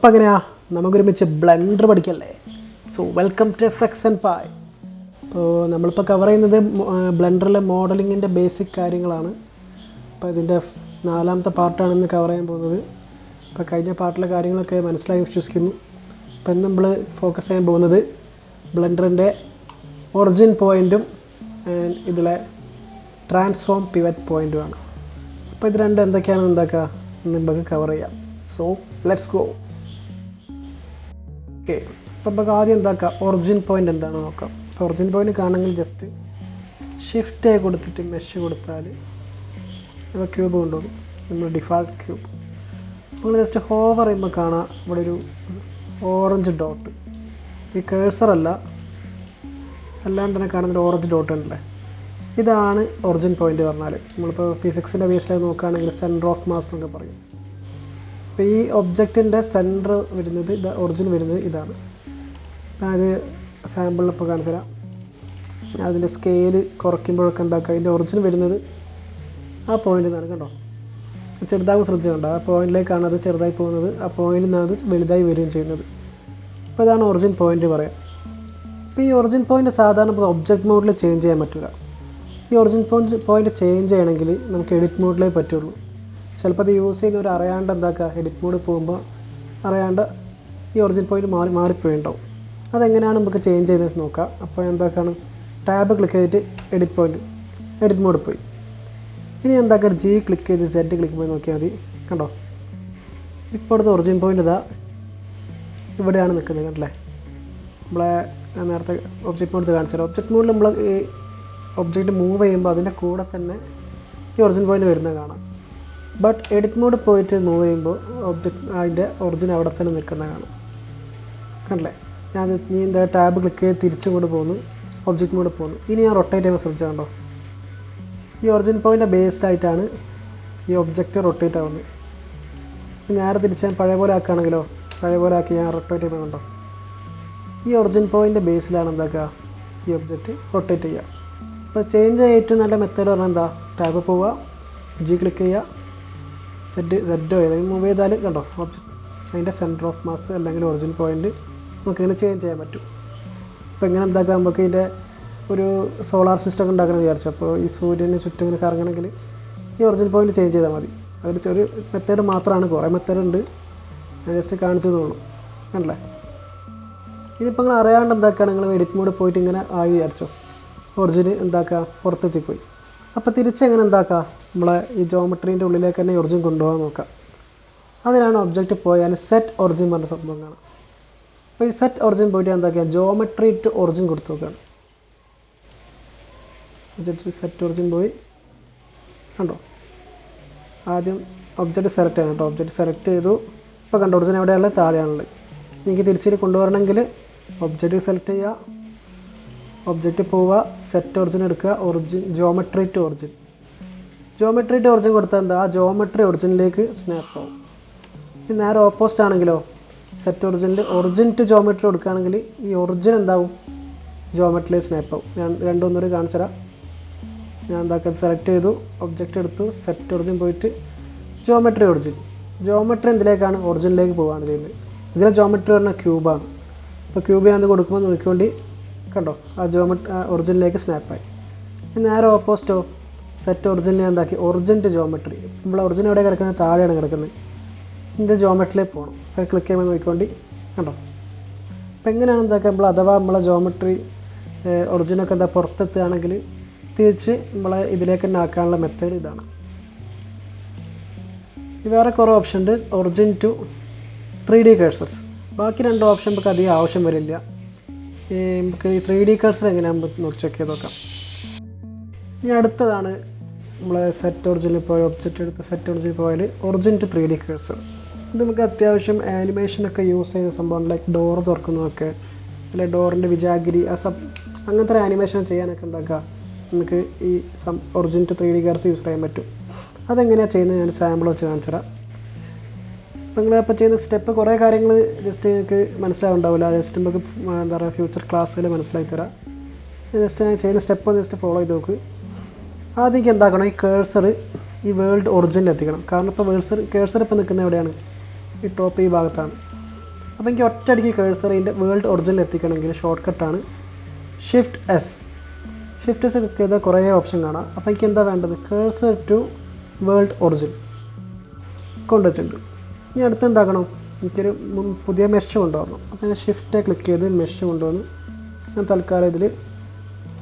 അപ്പോൾ എങ്ങനെയാ നമുക്കൊരുമിച്ച് ബ്ലെൻഡർ പഠിക്കല്ലേ. So welcome to FX and pie. അപ്പോൾ നമ്മളിപ്പോൾ കവർ ചെയ്യുന്നത് ബ്ലെൻഡറിലെ മോഡലിങ്ങിൻ്റെ ബേസിക് കാര്യങ്ങളാണ്. അപ്പോൾ ഇതിൻ്റെ 4ാമത്തെ പാർട്ടാണ് കവർ ചെയ്യാൻ പോകുന്നത്. അപ്പോൾ കഴിഞ്ഞ പാർട്ടിലെ കാര്യങ്ങളൊക്കെ മനസ്സിലായി വിശ്വസിക്കുന്നു. അപ്പോൾ ഇന്ന് നമ്മൾ ഫോക്കസ് ചെയ്യാൻ പോകുന്നത് ബ്ലെൻഡറിൻ്റെ ഒറിജിൻ പോയിൻറ്റും ഇതിലെ ട്രാൻസ്ഫോം പിവറ്റ് പോയിൻറ്റുമാണ്. അപ്പോൾ ഇത് രണ്ടും എന്തൊക്കെയാണെന്ന് നമുക്ക് കവർ ചെയ്യാം. So let's go. ഓക്കെ, അപ്പോൾ നമുക്ക് ആദ്യം ഒറിജിൻ പോയിൻ്റ് എന്താണെന്ന് നോക്കാം. അപ്പോൾ ഒറിജിൻ പോയിൻ്റ് കാണണമെങ്കിൽ ജസ്റ്റ് ഷിഫ്റ്റ് കൊടുത്തിട്ട് മെഷ് കൊടുത്താൽ ഇപ്പോൾ ക്യൂബ് കൊണ്ടുപോകും, നമ്മൾ ഡിഫാൾട്ട് ക്യൂബ്. നമ്മൾ ജസ്റ്റ് ഹോവർ ചെയ്യുമ്പോൾ കാണാം ഇവിടെ ഒരു ഓറഞ്ച് ഡോട്ട്. ഈ കേഴ്സറല്ല, അല്ലാണ്ട് തന്നെ കാണുന്നൊരു ഓറഞ്ച് ഡോട്ട് ഉണ്ടല്ലേ, ഇതാണ് ഒറിജിൻ പോയിൻ്റ് പറഞ്ഞാൽ. നമ്മളിപ്പോൾ ഫിസിക്സിൻ്റെ ബേസിൽ നോക്കുകയാണെങ്കിൽ സെൻറ്റർ ഓഫ് മാസ് എന്നൊക്കെ പറയും. അപ്പോൾ ഈ ഒബ്ജക്റ്റിൻ്റെ സെൻറ്റർ വരുന്നത് ഒറിജിൻ വരുന്നത് ഇതാണ്. അപ്പോൾ അത് സാമ്പിളിലിപ്പോൾ കാണിച്ചു തരാം. അതിൻ്റെ സ്കെയിൽ കുറയ്ക്കുമ്പോഴൊക്കെ അതിൻ്റെ ഒറിജിൻ വരുന്നത് ആ പോയിൻ്റിൽ നിന്നാണ്. കണ്ടോ, ചെറുതാകും ശ്രദ്ധിച്ചുകൊണ്ട് ആ പോയിൻറ്റിലേക്കാണ് അത് ചെറുതായി പോകുന്നത്, ആ പോയിൻറ്റിൽ നിന്നാണ് അത് വലുതായി വരികയും ചെയ്യുന്നത്. അപ്പോൾ ഇതാണ് ഒറിജിൻ പോയിൻ്റ് പറയാം. അപ്പോൾ ഈ ഒറിജിൻ പോയിൻ്റ് സാധാരണ ഇപ്പോൾ ഒബ്ജക്റ്റ് മോഡിൽ ചേഞ്ച് ചെയ്യാൻ പറ്റില്ല. ഈ ഒറിജിൻ പോയിൻ്റ് ചേഞ്ച് ചെയ്യണമെങ്കിൽ നമുക്ക് എഡിറ്റ് മോഡിലേ പറ്റുള്ളൂ. ചിലപ്പോൾ അത് യൂസ് ചെയ്യുന്നവർ അറിയാണ്ട് എഡിറ്റ് മോഡ് പോകുമ്പോൾ അറിയാണ്ട് ഈ ഒറിജിൻ പോയിൻ്റ് മാറിപ്പോയിണ്ടാവും. അതെങ്ങനെയാണ് നമുക്ക് ചേഞ്ച് ചെയ്തതെന്ന് നോക്കാം. അപ്പോൾ ടാബ് ക്ലിക്ക് ചെയ്തിട്ട് എഡിറ്റ് മോഡ് പോയി. ഇനി ജി ക്ലിക്ക് ചെയ്ത് സെഡ് ക്ലിക്ക് പോയി നോക്കിയാൽ മതി. കണ്ടോ, ഇപ്പോൾ അടുത്ത ഒറിജിൻ പോയിൻ്റ് ഇവിടെയാണ് നിൽക്കുന്നത്. കണ്ടല്ലേ, നമ്മളെ നേരത്തെ ഒബ്ജക്റ്റ് മോഡ് കാണിച്ചാൽ ഒബ്ജക്റ്റ് മോഡിൽ നമ്മൾ ഈ ഒബ്ജക്റ്റ് മൂവ് ചെയ്യുമ്പോൾ അതിൻ്റെ കൂടെ തന്നെ ഈ ഒറിജിൻ പോയിൻ്റ് വരുന്നത് കാണാം. ബട്ട് എഡിറ്റ് മോഡ് പോയിട്ട് മൂവ് ചെയ്യുമ്പോൾ അതിൻ്റെ ഒറിജിൻ അവിടെ തന്നെ നിൽക്കുന്നത് കാണാം. കണ്ടല്ലേ, നീ ടാബ് ക്ലിക്ക് ചെയ്ത് തിരിച്ചും കൊണ്ട് പോകുന്നു, ഒബ്ജക്റ്റ് മോഡ് പോകുന്നു. ഇനി ഞാൻ റൊട്ടേറ്റ് ചെയ്യുമ്പോൾ ശ്രദ്ധിച്ചാൽ കണ്ടോ, ഈ ഒറിജിൻ പോയിൻ്റ് ബേസ്ഡ് ആയിട്ടാണ് ഈ ഒബ്ജക്റ്റ് റൊട്ടേറ്റ് ആവുന്നത്. നേരെ തിരിച്ച് ഞാൻ പഴയ പോലെ ആക്കുകയാണെങ്കിലോ, പഴയ പോലെ ആക്കി ഞാൻ റൊട്ടേറ്റ് ചെയ്യുമ്പോൾ കണ്ടോ, ഈ ഒറിജിൻ പോയിൻ്റ് ബേസിലാണ് ഈ ഒബ്ജക്റ്റ് റൊട്ടേറ്റ് ചെയ്യുക. അപ്പോൾ ചേഞ്ച് ചെയ്യാൻ ഏറ്റവും നല്ല മെത്തേഡ് പറഞ്ഞാൽ ടാബ് പോവുക, ജി ക്ലിക്ക് ചെയ്യുക, സെഡോ ഏതെങ്കിലും മൂവ് ചെയ്താൽ കണ്ടോ ഒബ്ജക്റ്റ് അതിൻ്റെ സെൻറ്റർ ഓഫ് മാസ് അല്ലെങ്കിൽ ഒറിജിൻ പോയിൻ്റ് നമുക്കിങ്ങനെ ചേഞ്ച് ചെയ്യാൻ പറ്റും. അപ്പോൾ ഇങ്ങനെ നമുക്ക് ഇതിൻ്റെ ഒരു സോളാർ സിസ്റ്റം ഒക്കെ ഉണ്ടാക്കണം വിചാരിച്ചു. അപ്പോൾ ഈ സൂര്യന് ചുറ്റും ഇങ്ങനെ കറങ്ങണമെങ്കിൽ ഈ ഒറിജിൻ പോയിൻ്റ് ചേഞ്ച് ചെയ്താൽ മതി. അതൊരു ഒരു മെത്തേഡ് മാത്രമാണ്, കുറേ മെത്തേഡ് ഉണ്ട്, ഞാൻ ജസ്റ്റ് കാണിച്ചു തന്നുള്ളൂ. കണ്ടല്ലേ, ഇതിപ്പോൾ നിങ്ങൾ അറിയാണ്ട് നിങ്ങൾ എഡിറ്റ് മോഡ് പോയിട്ട് ഇങ്ങനെ ആയി വിചാരിച്ചോ, ഒറിജിൻ പുറത്തെത്തിപ്പോയി. അപ്പോൾ തിരിച്ചെങ്ങനെ നമ്മളെ ഈ ജോമെട്രീൻ്റെ ഉള്ളിലേക്ക് തന്നെ ഒറിജിൻ കൊണ്ടുപോകാൻ നോക്കാം. അതിനാണ് ഒബ്ജക്റ്റ് പോയാൽ സെറ്റ് ഒറിജിൻ പറഞ്ഞ സംഭവം കാണാം. അപ്പോൾ ഈ സെറ്റ് ഒറിജിൻ പോയിട്ട് ജോമെട്രി ടു ഒറിജിൻ കൊടുത്ത് നോക്കുകയാണ്. ഒബ്ജക്റ്റ് സെറ്റ് ഒറിജിൻ പോയി, കണ്ടോ, ആദ്യം ഒബ്ജക്റ്റ് സെലക്ട് ചെയ്യണം കേട്ടോ. ഒബ്ജക്റ്റ് സെലക്ട് ചെയ്തു. ഇപ്പോൾ കണ്ടോ ഒറിജിൻ എവിടെയുള്ളത്, താഴെയാണുള്ളത്. എനിക്ക് തിരിച്ചിട്ട് കൊണ്ടുവരണമെങ്കിൽ ഒബ്ജക്റ്റ് സെലക്ട് ചെയ്യുക, ഒബ്ജക്റ്റ് പോവുക, സെറ്റ് ഒറിജിൻ എടുക്കുക, ജോമെട്രി ടു ഒറിജിൻ കൊടുത്താൽ ആ ജോമെട്രി ഒറിജിനിലേക്ക് സ്നാപ്പ് ആവും. ഇനി നേരെ ഓപ്പോസിറ്റ് ആണെങ്കിലോ, സെറ്റ് ഒറിജിൻ ടു ജോമെട്രി കൊടുക്കുകയാണെങ്കിൽ ഈ ഒറിജിൻ ജോമെട്രിയിലേക്ക് സ്നാപ്പ് ആവും. ഞാൻ രണ്ടൊന്നൂടെ കാണിച്ചു തരാം. ഞാൻ സെലക്ട് ചെയ്തു, ഒബ്ജക്റ്റ് എടുത്തു, സെറ്റ് ഒറിജിൻ പോയിട്ട് ജോമെട്രി എന്തിലേക്കാണ്, ഒറിജിനിലേക്ക് പോവുകയാണ് ചെയ്യുന്നത്. ഇതിലെ ജോമെട്രി പറഞ്ഞാൽ ക്യൂബാണ്. അപ്പോൾ ക്യൂബ് ഞാൻ കൊടുക്കുമ്പോൾ നോക്കിക്കൊണ്ട് കണ്ടോ ആ ഒറിജിനിലേക്ക് സ്നാപ്പായി. നേരെ ഓപ്പോസിറ്റോ, സെറ്റ് ഒറിജിനെ ഒറിജിൻ ടു ജോമെട്രി. നമ്മൾ ഒറിജിൻ എവിടെ കിടക്കുന്നത്, താഴെയാണ് കിടക്കുന്നത്. ഇതിൻ്റെ ജോമെട്രിയിലേക്ക് പോകണം. അപ്പോൾ ക്ലിക്ക് ചെയ്യുമ്പോൾ നോക്കിക്കൊണ്ട് കണ്ടോ. അപ്പോൾ എങ്ങനെയാണ് നമ്മൾ അഥവാ നമ്മളെ ജോമെട്രി ഒറിജിനൊക്കെ പുറത്തെത്തുകയാണെങ്കിൽ തിരിച്ച് നമ്മളെ ഇതിലേക്ക് തന്നെ ആക്കാനുള്ള മെത്തേഡ് ഇതാണ്. വേറെ കുറേ ഓപ്ഷൻ ഉണ്ട്, ഒറിജിൻ ടു 3D കേഴ്സർസ്. ബാക്കി 2 ഓപ്ഷൻ നമുക്ക് അധികം ആവശ്യം വരില്ല. നമുക്ക് ഈ 3D കേഴ്സർ എങ്ങനെയാകുമ്പോൾ ചെക്ക് ചെയ്ത് നോക്കാം. ഇനി അടുത്തതാണ് നമ്മളെ സെറ്റ് ഒറിജിനിൽ പോയ ഒബ്ജക്റ്റ് എടുത്ത് സെറ്റ് ഒറിജിനിൽ പോയാൽ ഒറിജിൻ ടു 3D കേഴ്സർ. ഇത് നമുക്ക് അത്യാവശ്യം ആനിമേഷനൊക്കെ യൂസ് ചെയ്യുന്ന സംഭവം, ലൈക്ക് ഡോർ തുറക്കുന്നതൊക്കെ, അല്ലെ ഡോറിൻ്റെ വിജാഗിരി അങ്ങനത്തെ ആനിമേഷൻ ചെയ്യാനൊക്കെ നമുക്ക് ഈ ഒറിജിൻ ടു 3D കേഴ്സർ യൂസ് ചെയ്യാൻ പറ്റും. അതെങ്ങനെയാണ് ചെയ്യുന്നത് ഞാൻ സാമ്പിൾ വെച്ച് കാണിച്ചു തരാം. അപ്പോൾ നിങ്ങളപ്പോൾ ചെയ്യുന്ന സ്റ്റെപ്പ് കുറേ കാര്യങ്ങൾ ജസ്റ്റ് നിങ്ങൾക്ക് മനസ്സിലാവുണ്ടാവില്ല. ജസ്റ്റ് നമുക്ക് ഫ്യൂച്ചർ ക്ലാസ്സിൽ മനസ്സിലാക്കി തരാം. ജസ്റ്റ് ഞാൻ ചെയ്യുന്ന സ്റ്റെപ്പ് ഒന്ന് ജസ്റ്റ് ഫോളോ ചെയ്ത് നോക്ക്. ആദ്യം എന്താക്കണം, ഈ കേഴ്സർ ഈ വേൾഡ് ഒറിജിനിൽ എത്തിക്കണം. കാരണം ഇപ്പോൾ കേഴ്സർ ഇപ്പോൾ നിൽക്കുന്നത് എവിടെയാണ്, ഈ ടോപ്പ് ഈ ഭാഗത്താണ്. അപ്പോൾ എനിക്ക് ഒറ്റയടിക്ക് കേഴ്സറിൻ്റെ വേൾഡ് ഒറിജിനിൽ എത്തിക്കണമെങ്കിൽ ഷോർട്ട് കട്ടാണ് ഷിഫ്റ്റ് എസ് ക്ലിക്ക് ചെയ്താൽ കുറേ ഓപ്ഷൻ കാണാം. അപ്പോൾ എനിക്ക് എന്താ വേണ്ടത്, കേഴ്സർ ടു വേൾഡ് ഒറിജിൻ കൊണ്ടുവച്ചിട്ടുണ്ട്. ഇനി അടുത്ത് എന്താക്കണം, എനിക്കൊരു പുതിയ മെഷ് കൊണ്ടുവരണം. അപ്പോൾ ഞാൻ ഷിഫ്റ്റ് ക്ലിക്ക് ചെയ്ത് മെഷ് കൊണ്ടുവന്ന് ഞാൻ തൽക്കാലം ഇതിൽ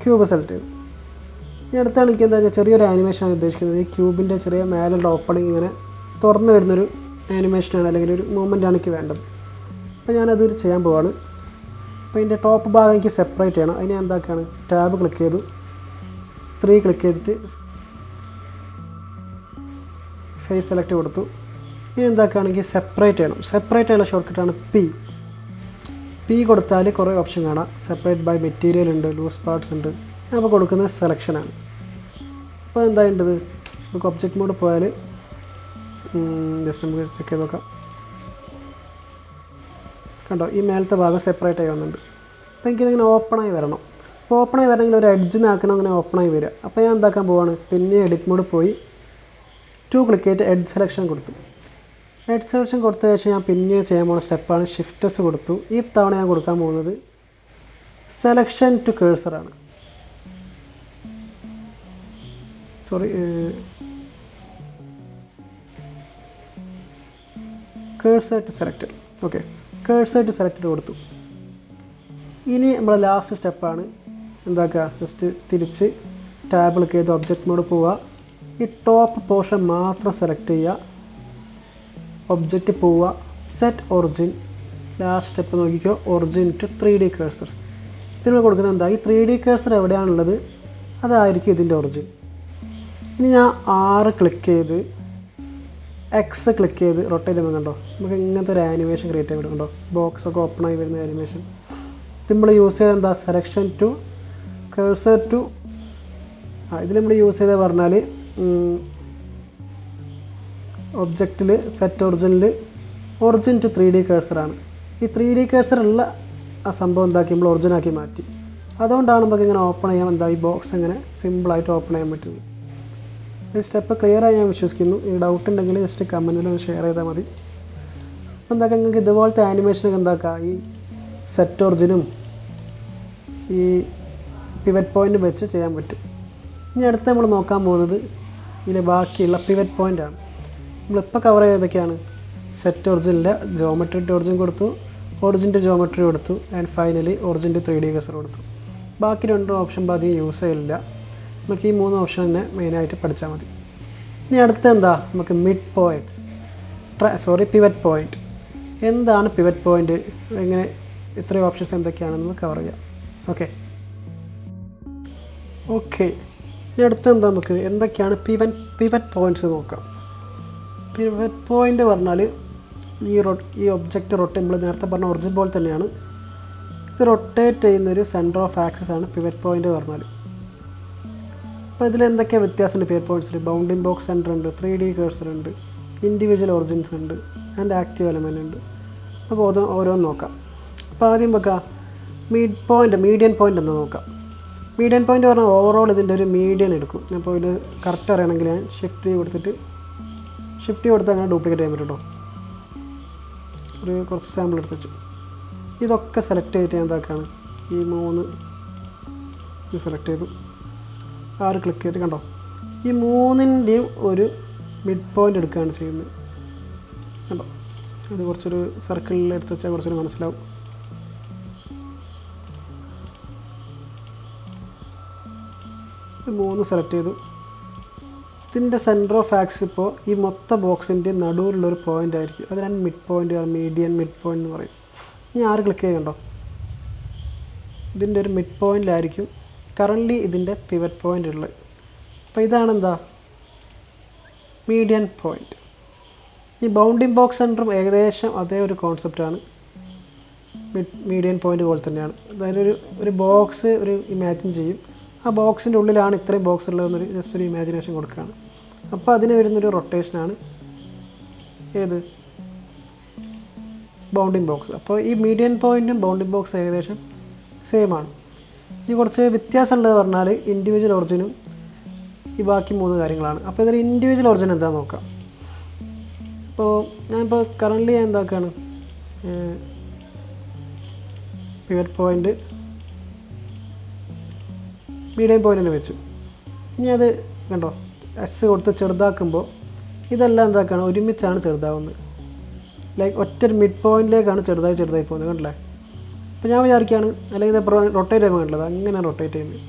ക്യൂബ് സെലക്ട് ചെയ്തു. ഇനി അടുത്താണ് എനിക്ക് എന്താ വെച്ചാൽ ചെറിയൊരു ആനിമേഷനാണ് ഉദ്ദേശിക്കുന്നത്. ഈ ക്യൂബിൻ്റെ ചെറിയ മേലുള്ള ഓപ്പണിങ് ഇങ്ങനെ തുറന്ന് വരുന്നൊരു ആനിമേഷനാണ്, അല്ലെങ്കിൽ ഒരു മൂവ്മെൻറ്റാണ് എനിക്ക് വേണ്ടത്. അപ്പോൾ ഞാനത് ചെയ്യാൻ പോവാണ്. അപ്പോൾ ഇതിൻ്റെ ടോപ്പ് ഭാഗം എനിക്ക് സെപ്പറേറ്റ് ചെയ്യണം. അതിന് ഞാൻ എന്താക്കുകയാണ്, ടാബ് ക്ലിക്ക് ചെയ്തു, 3 ക്ലിക്ക് ചെയ്തിട്ട് ഫേസ് സെലക്ട് കൊടുത്തു. ഇനി എന്താക്കുകയാണെങ്കിൽ സെപ്പറേറ്റ് ചെയ്യണം. സെപ്പറേറ്റ് ചെയ്യാനുള്ള ഷോർട്ട് കട്ടാണ് പി കൊടുത്താൽ കുറേ ഓപ്ഷൻ കാണാം. സെപ്പറേറ്റ് ബൈ മെറ്റീരിയൽ ഉണ്ട്, ലൂസ് പാർട്സ് ഉണ്ട്. ഞാൻ അപ്പോൾ കൊടുക്കുന്നത് സെലക്ഷനാണ്. അപ്പോൾ എന്താ വേണ്ടത്, നമുക്ക് ഒബ്ജക്റ്റ് മോഡ് പോയാൽ ജസ്റ്റ് നമുക്ക് ചെക്ക് ചെയ്ത് നോക്കാം. കണ്ടോ, ഈ മേലത്തെ ഭാഗം സെപ്പറേറ്റ് ആയി വന്നിട്ടുണ്ട്. അപ്പോൾ എനിക്കിതിങ്ങനെ ഓപ്പണായി വരണം. അപ്പോൾ ഓപ്പണായി വരണമെങ്കിൽ ഒരു എഡ്ജ് നാക്കണം, അങ്ങനെ ഓപ്പണായി വരിക. അപ്പോൾ ഞാൻ എന്താക്കാൻ പോവാണ്, പിന്നെ എഡിറ്റ് മോഡ് പോയി 2 ക്ലിക്ക് ചെയ്തിട്ട് എഡ്ജ് സെലക്ഷൻ കൊടുത്തു. എഡ്ജ് സെലക്ഷൻ കൊടുത്ത ശേഷം ഞാൻ പിന്നെ ചെയ്യാൻ പോകുന്ന സ്റ്റെപ്പാണ് ഷിഫ്റ്റ് എസ് കൊടുത്തു. ഈ തവണ ഞാൻ കൊടുക്കാൻ പോകുന്നത് സെലക്ഷൻ ടു കേഴ്സറാണ്. Cursor to selected. Okay, cursor to selected കൊടുത്തു. ഇനി നമ്മൾ ലാസ്റ്റ് സ്റ്റെപ്പാണ് എന്താക്കുക, ജസ്റ്റ് തിരിച്ച് ടാബ് ക്ലിക്ക് ചെയ്ത് ഒബ്ജക്റ്റ് മോഡ് പോവുക. ഈ ടോപ്പ് പോർഷൻ മാത്രം സെലക്ട് ചെയ്യുക, ഒബ്ജക്റ്റ് പോവുക, സെറ്റ് ഒറിജിൻ. ലാസ്റ്റ് സ്റ്റെപ്പ് നോക്കിക്കോ, ഒറിജിൻ ടു 3D കേഴ്സർ. ഇതിന് കൊടുക്കുന്നത് എന്താ, ഈ 3D കേഴ്സർ എവിടെയാണുള്ളത് അതായിരിക്കും ഇതിൻ്റെ ഒറിജിൻ. ഇനി ഞാൻ 6 ക്ലിക്ക് ചെയ്ത് എക്സ് ക്ലിക്ക് ചെയ്ത് റൊട്ടേറ്റ് ചെയ്യുന്നുണ്ടോ, നമുക്ക് ഇങ്ങനത്തെ ഒരു ആനിമേഷൻ ക്രിയേറ്റ് ചെയ്ത് വിടുന്നുണ്ടോ, ബോക്സൊക്കെ ഓപ്പണായി വരുന്ന ആനിമേഷൻ. ഇത് നമ്മൾ യൂസ് ചെയ്ത് എന്താ, സെലക്ഷൻ ടു കേഴ്സർ ടു ഇതിൽ നമ്മൾ യൂസ് ചെയ്ത് പറഞ്ഞാൽ ഒബ്ജക്റ്റിൽ സെറ്റ് ഒറിജിൻ ടു 3D കേഴ്സറാണ്. ഈ 3D കേഴ്സറുള്ള ആ സംഭവം എന്താക്കി നമ്മൾ ഒറിജിനാക്കി മാറ്റി. അതുകൊണ്ടാണ് നമുക്ക് ഇങ്ങനെ ഓപ്പൺ ചെയ്യാൻ എന്താ, ഈ ബോക്സ് ഇങ്ങനെ സിമ്പിളായിട്ട് ഓപ്പൺ ചെയ്യാൻ പറ്റുന്നത്. ഈ സ്റ്റെപ്പ് ക്ലിയറായി ഞാൻ വിശ്വസിക്കുന്നു. ഈ ഡൗട്ട് ഉണ്ടെങ്കിൽ ജസ്റ്റ് കമൻറ്റിൽ ഷെയർ ചെയ്താൽ മതി. അപ്പോൾ എന്താക്കുക, നിങ്ങൾക്ക് ഇതുപോലത്തെ ആനിമേഷനൊക്കെ എന്താക്കുക, ഈ സെറ്റ് ഒറിജിനും ഈ പിവറ്റ് പോയിൻറ്റും വെച്ച് ചെയ്യാൻ പറ്റും. ഇനി അടുത്ത് നമ്മൾ നോക്കാൻ പോകുന്നത് ഇതിലെ ബാക്കിയുള്ള പിവറ്റ് പോയിൻ്റാണ്. നമ്മളിപ്പോൾ കവർ ചെയ്തൊക്കെയാണ് സെറ്റ് ഒറിജിനിൻ്റെ ജോമെട്രി ടു ഒറിജിൻ കൊടുത്തു, ഒറിജിൻ ടു ജോമെട്രി കൊടുത്തു, and finally origin to 3D cursor കൊടുത്തു. ബാക്കി 2 ഓപ്ഷൻ അധികം യൂസ് ചെയ്യില്ല. നമുക്ക് ഈ 3 ഓപ്ഷൻ തന്നെ മെയിനായിട്ട് പഠിച്ചാൽ മതി. ഇനി അടുത്ത എന്താ, നമുക്ക് പിവറ്റ് പോയിൻറ്റ്. എന്താണ് പിവറ്റ് പോയിൻറ്റ്, എങ്ങനെ ഇത്രയും ഓപ്ഷൻസ് എന്തൊക്കെയാണെന്ന് നമുക്ക് കവർ ചെയ്യാം. ഓക്കെ, ഇനി അടുത്ത എന്താ, നമുക്ക് എന്തൊക്കെയാണ് പിവറ്റ് പോയിൻറ്റ്സ് നോക്കാം. പിവറ്റ് പോയിൻ്റ് പറഞ്ഞാൽ ഈ ഒബ്ജക്റ്റ് നമ്മൾ നേരത്തെ പറഞ്ഞ ഒറിജിൻ പോലെ തന്നെയാണ്. ഇത് റൊട്ടേറ്റ് ചെയ്യുന്നൊരു സെൻറ്റർ ഓഫ് ആക്സിസ് ആണ് പിവറ്റ് പോയിൻ്റ് പറഞ്ഞാൽ. അപ്പോൾ ഇതിൽ എന്തൊക്കെയാണ് വ്യത്യാസമുണ്ട് പിവറ്റ് പോയിൻറ്റ്സിൽ, ബൗണ്ടിങ് ബോക്സ് സെൻറ്റർ ഉണ്ട്, 3D കേഴ്സർ ഉണ്ട്, ഇൻഡിവിജ്വൽ ഒറിജിൻസ് ഉണ്ട്, ആൻഡ് ആക്റ്റീവ് എലമെൻ്റ് ഉണ്ട്. നമുക്ക് ഓരോന്ന് നോക്കാം. അപ്പോൾ ആദ്യം വെക്കാം മീഡിയൻ പോയിൻ്റ് എന്ന് നോക്കാം. മീഡിയൻ പോയിൻ്റ് പറഞ്ഞാൽ ഓവറോൾ ഇതിൻ്റെ ഒരു മീഡിയൻ എടുക്കും. അപ്പോൾ ഇത് കറക്റ്റ് അറിയണമെങ്കിൽ ഞാൻ ഷിഫ്റ്റ് കൊടുത്ത് അങ്ങനെ ഡ്യൂപ്ലിക്കേറ്റ് ചെയ്യാൻ പറ്റും കേട്ടോ. കുറച്ച് സാമ്പിൾ എടുത്ത് വെച്ചു. ഇതൊക്കെ സെലക്ട് ചെയ്തിട്ട് ഞാൻ എന്താക്കുകയാണ്, ഈ 3 ഇത് സെലക്ട് ചെയ്തു, 6 ക്ലിക്ക് ചെയ്തിട്ട് കണ്ടോ, ഈ 3ൻ്റെയും ഒരു മിഡ് പോയിൻ്റ് എടുക്കുകയാണ് ചെയ്യുന്നത്. കണ്ടോ, ഇത് കുറച്ചൊരു സർക്കിളിൽ എടുത്ത് വെച്ചാൽ കുറച്ചൊരു മനസ്സിലാവും. ഇത് 3 സെലക്ട് ചെയ്തു. ഇതിൻ്റെ സെൻറ്റർ ഓഫ് ആക്സിസ് ഇപ്പോൾ ഈ മൊത്തം ബോക്സിൻ്റെ നടുവിലുള്ളൊരു പോയിൻ്റ് ആയിരിക്കും. അതിനാണ് mid point, median mid point എന്ന് പറയും. ഇനി 6 ക്ലിക്ക് ചെയ്യുന്നുണ്ടോ, ഇതിൻ്റെ ഒരു മിഡ് പോയിൻ്റിലായിരിക്കും കറൻ്റ്ലി ഇതിൻ്റെ പിവറ്റ് പോയിൻ്റ് ഉള്ളത്. അപ്പോൾ ഇതാണെന്താ, മീഡിയൻ പോയിൻ്റ്. ഈ ബൗണ്ടിങ് ബോക്സ് സെൻറ്ററും ഏകദേശം അതേ ഒരു കോൺസെപ്റ്റാണ്, മീഡിയൻ പോയിൻ്റ് പോലെ തന്നെയാണ്. അതായത് ഒരു ബോക്സ് ഇമാജിൻ ചെയ്യും, ആ ബോക്സിൻ്റെ ഉള്ളിലാണ് ഇത്രയും ബോക്സ് ഉള്ളതെന്നൊരു ജസ്റ്റ് ഒരു ഇമാജിനേഷൻ കൊടുക്കുകയാണ്. അപ്പോൾ അതിന് വരുന്നൊരു റൊട്ടേഷനാണ് ഏത്, ബൗണ്ടിങ് ബോക്സ്. അപ്പോൾ ഈ മീഡിയൻ പോയിൻറ്റും ബൗണ്ടിങ് ബോക്സ് ഏകദേശം സെയിം ആണ്. ഇനി കുറച്ച് വ്യത്യാസമുള്ളത് പറഞ്ഞാൽ ഇൻഡിവിജ്വൽ ഒറിജിനും ഈ ബാക്കി 3 കാര്യങ്ങളാണ്. അപ്പോൾ ഇതിൽ ഇൻഡിവിജ്വൽ ഒറിജിൻ എന്താണെന്ന് നോക്കാം. അപ്പോൾ ഞാനിപ്പോൾ കറൻ്റ്ലി ഞാൻ എന്താക്കുകയാണ്, പിവറ്റ് പോയിൻ്റ് മീഡിയം പോയിൻ്റിന് വെച്ചു. ഇനി അത് കണ്ടോ എസ് കൊടുത്ത് ചെറുതാക്കുമ്പോൾ ഇതെല്ലാം എന്താക്കാണ് ഒരുമിച്ചാണ് ചെറുതാവുന്നത്. ലൈക്ക് ഒറ്റ മിഡ് പോയിൻറ്റിലേക്കാണ് ചെറുതായി പോകുന്നത്. കണ്ടില്ലേ? അപ്പോൾ ഞാൻ വിചാരിക്കുകയാണ് അല്ലെങ്കിൽ ഇത് റൊട്ടേറ്റ് ചെയ്യുമ്പോൾ കണ്ടത് അങ്ങനെ റൊട്ടേറ്റ് ചെയ്യുന്നത്.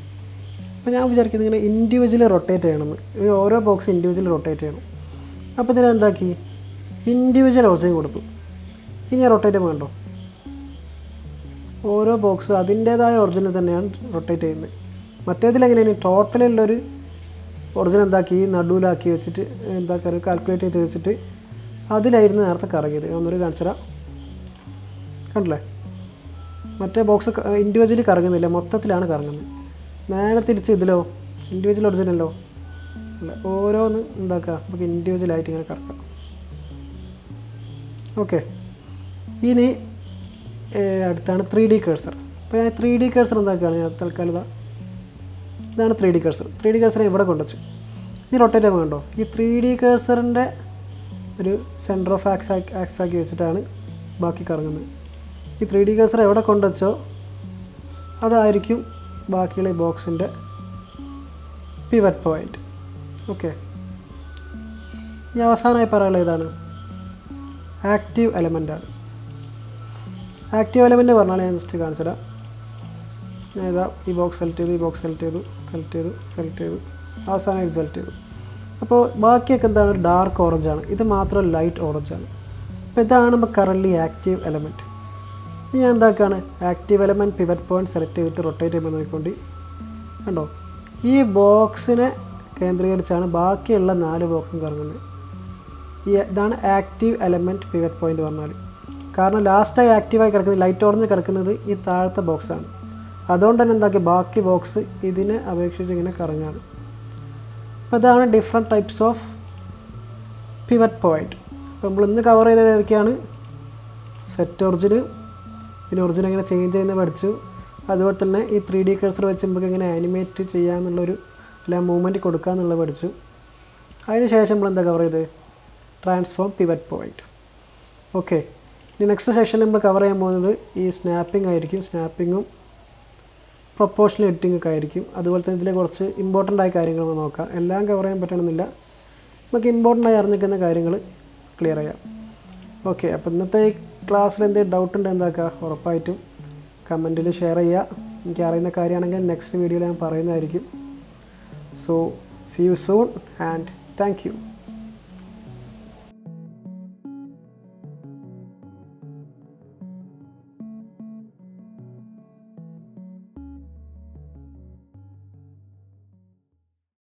അപ്പോൾ ഞാൻ വിചാരിക്കുന്നത് ഇങ്ങനെ ഇൻഡിവിജ്വലി റൊട്ടേറ്റ് ചെയ്യണമെന്ന്. ഈ ഓരോ ബോക്സ് ഇൻഡിവിജ്വലി റൊട്ടേറ്റ് ചെയ്യണം. അപ്പോൾ ഇതിനെ എന്താക്കി ഇൻഡിവിജ്വൽ ഒറിജിൻ കൊടുത്തു. ഇനി ഞാൻ റൊട്ടേറ്റ് ചെയ്യുമ്പോൾ കണ്ടോ ഓരോ ബോക്സ് അതിൻ്റേതായ ഒറിജിനിൽ തന്നെയാണ് റൊട്ടേറ്റ് ചെയ്യുന്നത്. മറ്റേതിലെങ്ങനെയാണ് ടോട്ടലുള്ളൊരു ഒറിജിൻ എന്താക്കി നടുവിലാക്കി വെച്ചിട്ട് എന്താക്കി കാൽക്കുലേറ്റ് ചെയ്ത് വെച്ചിട്ട് അതിലായിരുന്നു നേരത്തെ കറങ്ങിയത്. ഒന്നൊരു കാണിച്ചുതരാം. കണ്ടില്ലേ? മറ്റേ ബോക്സ് ഇൻഡിവിജ്വലി കറങ്ങുന്നില്ല, മൊത്തത്തിലാണ് കറങ്ങുന്നത്. നേരെ തിരിച്ച് ഇതിലോ ഇൻഡിവിജ്വൽ ഒറിജിനല്ലോ അല്ല, ഓരോന്ന് എന്താക്കുക നമുക്ക് ഇൻഡിവിജ്വലായിട്ട് ഇങ്ങനെ കറക്കാം. ഓക്കെ, ഇനി അടുത്താണ് 3D കഴ്സർ. അപ്പോൾ ഞാൻ 3D കഴ്സർ എന്താക്കുകയാണ് ഞാൻ തൽക്കാലം ഇതാണ് 3D കഴ്സർ. 3D കഴ്സറെ ഇവിടെ കൊണ്ടുവച്ചു. ഇനി റൊട്ടേറ്റ് ചെയ്യുമ്പോൾ കണ്ടോ ഈ 3D കഴ്സറിൻ്റെ ഒരു സെൻറ്റർ ഓഫ് ആക്സ് ആക്കി വെച്ചിട്ടാണ് ബാക്കി കറങ്ങുന്നത്. ഈ 3D കഴ്സർ എവിടെ കൊണ്ടുവച്ചോ അതായിരിക്കും ബാക്കിയുള്ള ഈ ബോക്സിൻ്റെ പിവറ്റ് പോയിൻ്റ്. ഓക്കെ, ഇനി അവസാനമായി പറയാനുള്ളത് ഇതാണ് ആക്റ്റീവ് എലമെൻ്റാണ്. ആക്റ്റീവ് എലമെൻറ്റ് പറഞ്ഞാൽ ഞാൻ ജസ്റ്റ് കാണിച്ചുതരാം. ഞാൻ ഇതാ ഈ ബോക്സ് സെലക്ട് ചെയ്തു, ഈ ബോക്സ് സെലക്ട് ചെയ്തു അവസാനം ഇത് സെലക്ട് ചെയ്തു. അപ്പോൾ ബാക്കിയൊക്കെ എന്താണ് ഒരു ഡാർക്ക് ഓറഞ്ചാണ്, ഇത് മാത്രം ലൈറ്റ് ഓറഞ്ചാണ്. അപ്പോൾ ഇതാണ് നമ്മൾ കറൻറ്റ്ലി ആക്റ്റീവ് എലമെൻറ്റ്. ഇനി ഞാൻ എന്താക്കുകയാണ് active element pivot point select ചെയ്തിട്ട് റൊട്ടേറ്റ് ചെയ്യുമ്പോൾ നോക്കിക്കൊണ്ട് കണ്ടോ ഈ ബോക്സിനെ കേന്ദ്രീകരിച്ചാണ് ബാക്കിയുള്ള 4 ബോക്സും കറങ്ങുന്നത്. ഇതാണ് ആക്റ്റീവ് എലമെൻറ്റ് പിവറ്റ് പോയിൻ്റ് പറഞ്ഞാൽ. കാരണം ലാസ്റ്റായി ആക്റ്റീവായി കിടക്കുന്നത് ലൈറ്റ് ഓറഞ്ച് കിടക്കുന്നത് ഈ താഴത്തെ ബോക്സാണ്. അതുകൊണ്ട് തന്നെ എന്താക്കി ബാക്കി ബോക്സ് ഇതിനെ അപേക്ഷിച്ച് ഇങ്ങനെ കറങ്ങാണ്. അപ്പോൾ ഇതാണ് different types of pivot point. അപ്പോൾ നമ്മൾ ഇന്ന് കവർ ചെയ്തത് ഏതൊക്കെയാണ്? സെറ്റ് ഒറിജിന്, പിന്നെ ഒറിജിൻ എങ്ങനെ ചേഞ്ച് ചെയ്യുന്നത് പഠിച്ചു. അതുപോലെ തന്നെ ഈ 3D കഴ്സർ വെച്ച് നമുക്ക് എങ്ങനെ ആനിമേറ്റ് ചെയ്യാമെന്നുള്ളൊരു അല്ല മൂവ്മെൻറ്റ് കൊടുക്കുക എന്നുള്ളത് പഠിച്ചു. അതിന് ശേഷം നമ്മൾ എന്താ കവർ ചെയ്ത് ട്രാൻസ്ഫോം പിവറ്റ് പോയിൻ്റ്. ഓക്കെ, ഇനി നെക്സ്റ്റ് സെഷനിൽ നമ്മൾ കവർ ചെയ്യാൻ പോകുന്നത് ഈ സ്നാപ്പിംഗ് ആയിരിക്കും. സ്നാപ്പിങ്ങും പ്രൊപ്പോർഷണൽ എഡിറ്റിംഗ് ഒക്കെ ആയിരിക്കും. അതുപോലെ തന്നെ ഇതിൽ കുറച്ച് ഇമ്പോർട്ടൻ്റ് ആയ കാര്യങ്ങൾ നമ്മൾ നോക്കാം. എല്ലാം കവർ ചെയ്യാൻ പറ്റണമെന്നില്ല, നമുക്ക് ഇമ്പോർട്ടൻ്റ് ആയി അറിഞ്ഞിരിക്കുന്ന കാര്യങ്ങൾ ക്ലിയർ ചെയ്യാം. ഓക്കെ, അപ്പോൾ ഇന്നത്തെ ഈ ക്ലാസ്സിൽ എന്തെങ്കിലും ഡൗട്ട് ഉണ്ട് എന്താക്കുക ഉറപ്പായിട്ടും കമൻറ്റിൽ ഷെയർ ചെയ്യുക. എനിക്ക് അറിയുന്ന കാര്യമാണെങ്കിൽ നെക്സ്റ്റ് വീഡിയോയിൽ ഞാൻ പറയുന്നതായിരിക്കും. So see you soon and thank U.